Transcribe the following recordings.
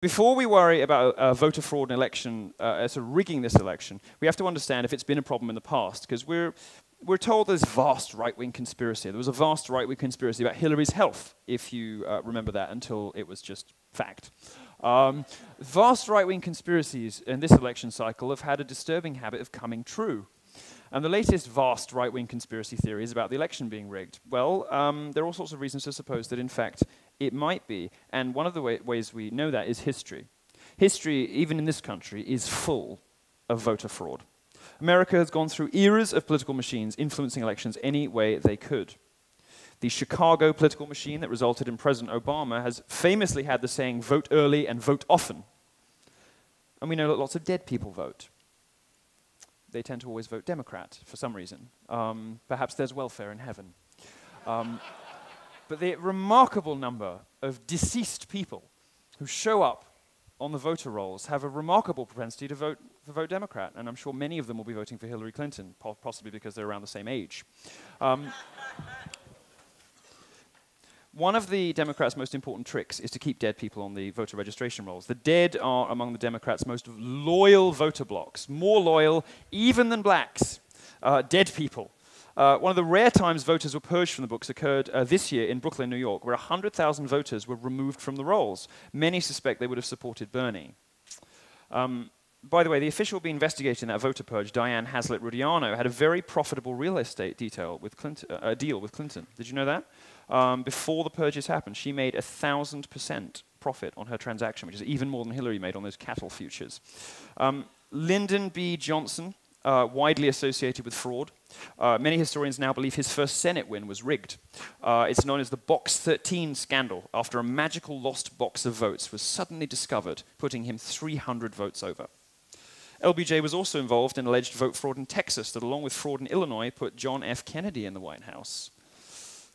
Before we worry about voter fraud in election, sort of rigging this election, we have to understand if it's been a problem in the past, because we're told there's vast right-wing conspiracy. There was a vast right-wing conspiracy about Hillary's health, if you remember that, until it was just fact. Vast right-wing conspiracies in this election cycle have had a disturbing habit of coming true. And the latest vast right-wing conspiracy theory is about the election being rigged. Well, there are all sorts of reasons to suppose that, in fact, it might be. And one of the ways we know that is history. History, even in this country, is full of voter fraud. America has gone through eras of political machines influencing elections any way they could. The Chicago political machine that resulted in President Obama has famously had the saying, vote early and vote often. And we know that lots of dead people vote. They tend to always vote Democrat for some reason. Perhaps there's welfare in heaven. But the remarkable number of deceased people who show up on the voter rolls have a remarkable propensity to vote Democrat, and I'm sure many of them will be voting for Hillary Clinton, possibly because they're around the same age. One of the Democrats' most important tricks is to keep dead people on the voter registration rolls. The dead are among the Democrats' most loyal voter blocks, more loyal even than blacks, dead people. One of the rare times voters were purged from the books occurred this year in Brooklyn, New York, where 100,000 voters were removed from the rolls. Many suspect they would have supported Bernie. By the way, the official being investigating that voter purge, Diane Haslett-Rudiano, had a very profitable real estate deal with Clinton. Did you know that? Before the purges happened, she made 1,000% profit on her transaction, which is even more than Hillary made on those cattle futures. Lyndon B. Johnson, widely associated with fraud. Many historians now believe his first Senate win was rigged. It's known as the Box 13 scandal, after a magical lost box of votes was suddenly discovered, putting him 300 votes over. LBJ was also involved in alleged vote fraud in Texas that, along with fraud in Illinois, put John F. Kennedy in the White House.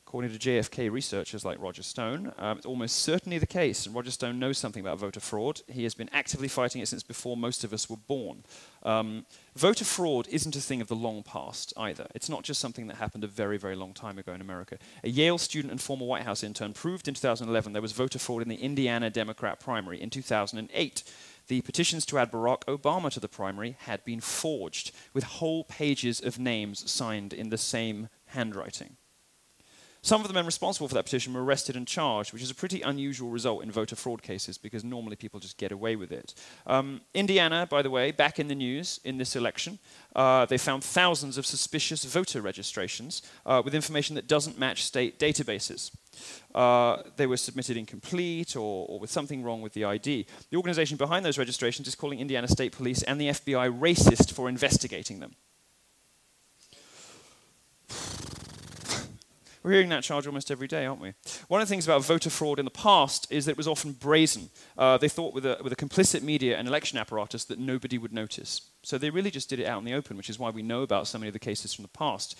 According to JFK researchers like Roger Stone, it's almost certainly the case, and Roger Stone knows something about voter fraud. He has been actively fighting it since before most of us were born. Voter fraud isn't a thing of the long past either. It's not just something that happened a very, very long time ago in America. A Yale student and former White House intern proved in 2011 there was voter fraud in the Indiana Democrat primary. In 2008, the petitions to add Barack Obama to the primary had been forged, with whole pages of names signed in the same handwriting. Some of the men responsible for that petition were arrested and charged, which is a pretty unusual result in voter fraud cases because normally people just get away with it. Indiana, by the way, back in the news in this election, they found thousands of suspicious voter registrations with information that doesn't match state databases. They were submitted incomplete or with something wrong with the ID. The organization behind those registrations is calling Indiana State Police and the FBI racist for investigating them. We're hearing that charge almost every day, aren't we? One of the things about voter fraud in the past is that it was often brazen. They thought with a complicit media and election apparatus that nobody would notice. So they really just did it out in the open, which is why we know about so many of the cases from the past.